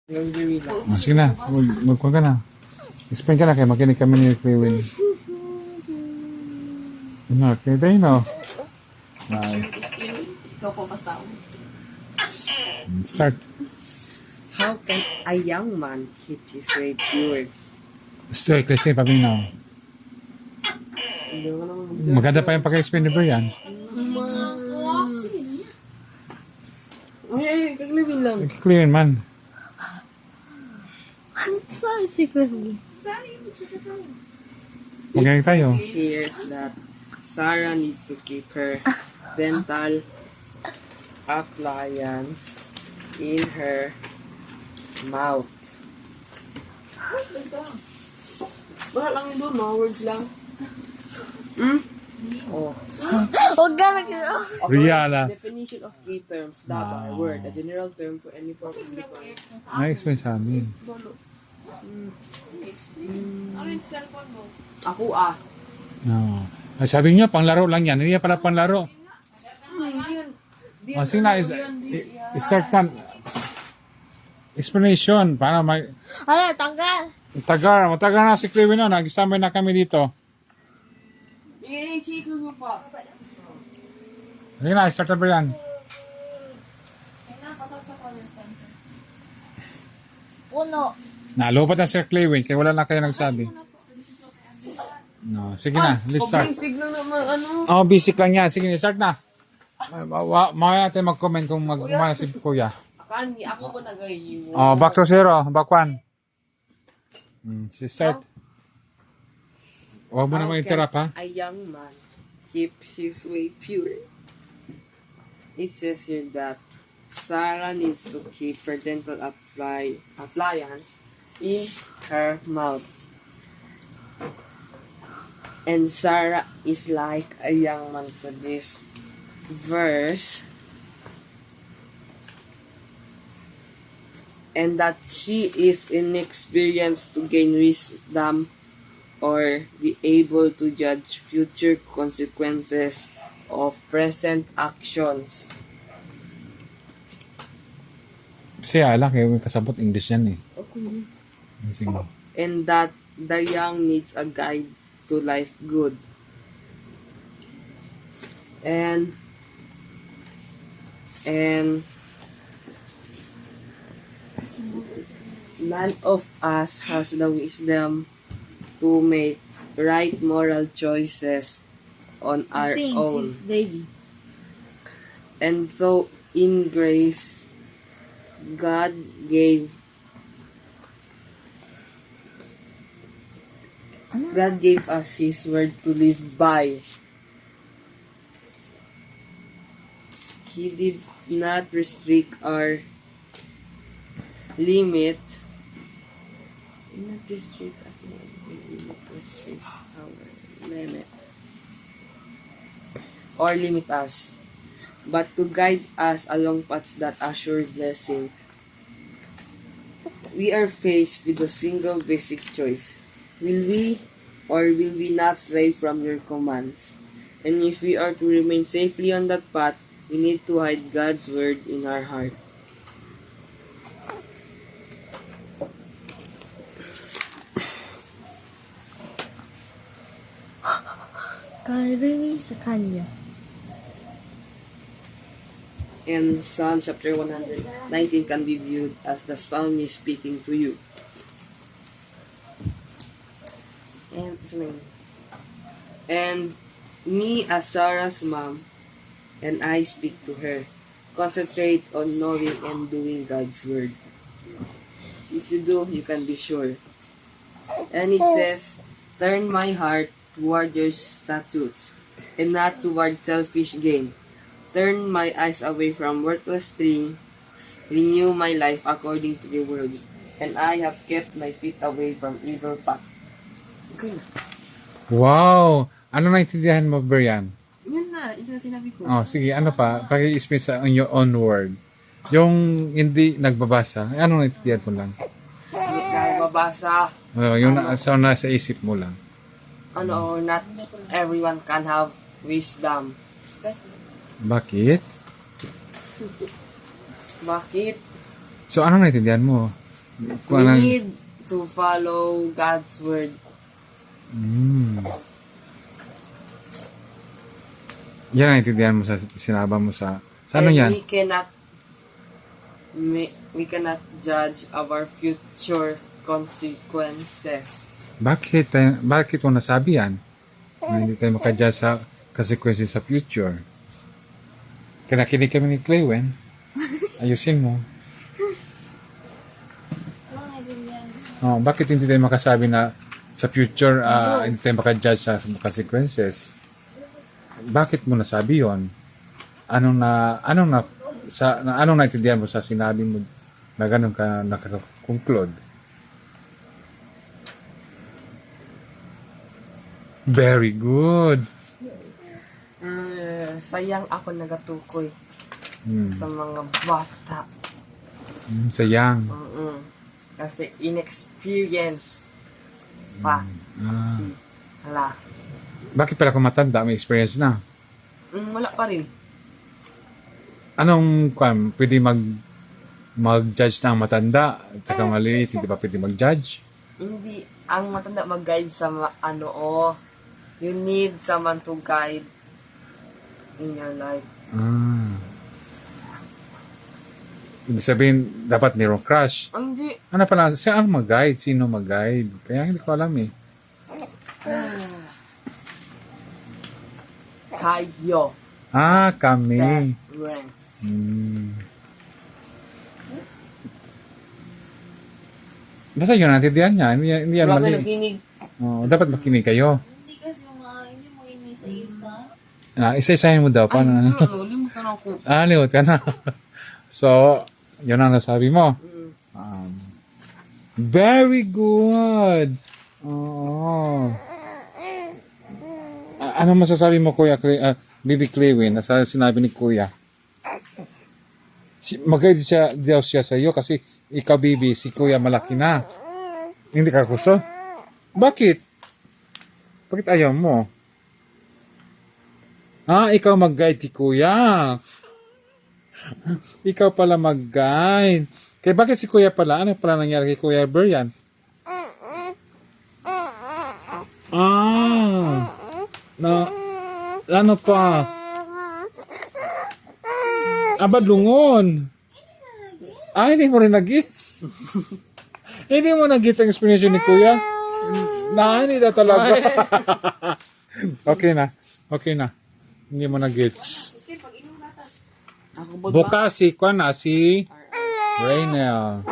Sige na, magkuhan ka na. Explain ka na kayo, makinig kami ni Krewin. Ano, kayo no? Ikaw po pasaw. Start. How can a young man keep his way pure? Start, kasi paminaw. Maganda pa yung pag-explain ni Brian. Ay, kaglibin lang. Clear man. Saan si Clevy? Magaling tayo. It appears that Sarah needs to keep her dental appliance in her mouth. Wala lang yun doon, words lang. Oh. Huwag ka na kayo. Rihanna. Definition of key terms, dabar, word, a general term for any form of liquor. Na-explain sa amin. Ako No. Ay, sabi niyo, panglaro lang yan. Hindi yan pala panglaro. O, sige na, start na. Explanation, para may... Ano, tanggal. Matagal na si Krewin na. Nag-istamay na kami dito. check mo pa. Sige na, start na ba yan? Puno. Nalupat na si Krewin, kaya wala na kayo nagsabi. No, sige na, let's start. Basic lang naman, ano? Oh, basic lang yan. Sige, start na. Mamaya natin mag-comment kung mag-umana si Kuya. Akani, ako po nag-ahimo. Oh, back to zero. Back one. Si start. Huwag mo na ma-interrupt, ha? A young man keep his way pure. It says here that Sarah needs to keep her dental appliance in her mouth. And Sarah is like a young man to this verse. And that she is inexperienced to gain wisdom or be able to judge future consequences of present actions. Kasi ala, kayo may kasabot English yan eh. Okay. Sige. And that the young needs a guide to life good. And none of us has the wisdom to make right moral choices on our own. Baby. And so, in grace, God gave us His word to live by. He did not restrict our limit. Not restrict us. Restrict our limit. Or limit us. But to guide us along paths that assure blessing. We are faced with a single basic choice. Will we or will we not stray from your commands? And if we are to remain safely on that path, we need to hide God's word in our heart. Kalawin sa kanya. And Psalm chapter 119 can be viewed as the psalmist speaking to you. And me as Sarah's mom, and I speak to her. Concentrate on knowing and doing God's word. If you do, you can be sure. And it says, turn my heart toward your statutes, and not toward selfish gain. Turn my eyes away from worthless things. Renew my life according to your word. And I have kept my feet away from evil path. Okay na. Wow! Ano naintindihan mo, Brian? Yun na sinabi ko. Oh, sige, ano pa? Paki-explain sa on your own word. Yung hindi nagbabasa, ano naintindihan mo lang? Hindi kaya mabasa. Yung nasa isip mo lang. Not everyone can have wisdom. Bakit? Bakit? So, ano naintindihan mo? We need to follow God's word. Yan ang intindihan mo sa sinaba mo sa ano And yan? we cannot judge our future consequences. Bakit mo nasabi yan? Na hindi tayo makadya sa consequences sa future. Kinakinig kami ni Claywen. Ayusin mo. Oh, bakit hindi tayo makasabi na sa future hindi tayo makadjudge sa consequences? Bakit mo nasabi yon? Anong naintindihan mo sa sinabi mo na ganun ka nakaka-conclude? Very good. Sayang ako nagatukoy sa mga bata. Sayang. Kasi inexperience pa. Hala. Bakit pala kung matanda, may experience na? Wala pa rin. Anong pwede mag-judge ng matanda at saka maliit, hindi ba pwede mag-judge? Hindi. Ang matanda mag-guide sa you need someone to guide in your life. Ibig sabihin, dapat mayroong crush. Hindi. Ano pala, siya ang mag-guide? Sino mag-guide? Kaya hindi ko alam eh. Kayo. Kami. Parents. Basta yun, natindihan niya. Hindi yan Wala mali. kayo nakinig. Dapat makinig kayo. Hindi kasi hindi mo inisa-isa. Isa-isahin mo daw. Paano? Limutan ako. Limot ka na. So, yun ang nasabi mo. Very good. Oo. Ano masasabi mo, Kuya Bibi Claywin, sa sinabi ni Kuya? Mag-guide daw siya sa iyo kasi ikaw, Bibi, si Kuya malaki na. Hindi ka gusto? Bakit? Bakit ayaw mo? Ikaw mag-guide kay Kuya. Ikaw pala mag-guide. Kaya bakit si Kuya pala? Ano pala nangyari kay Kuya Brian? Ano pa? Lungon. Hindi mo rin nag-gets. Hindi mo nag-gets ang explanation ni Kuya? Hindi na talaga. Okay na. Hindi mo nag-gets. Bukas si Raynel.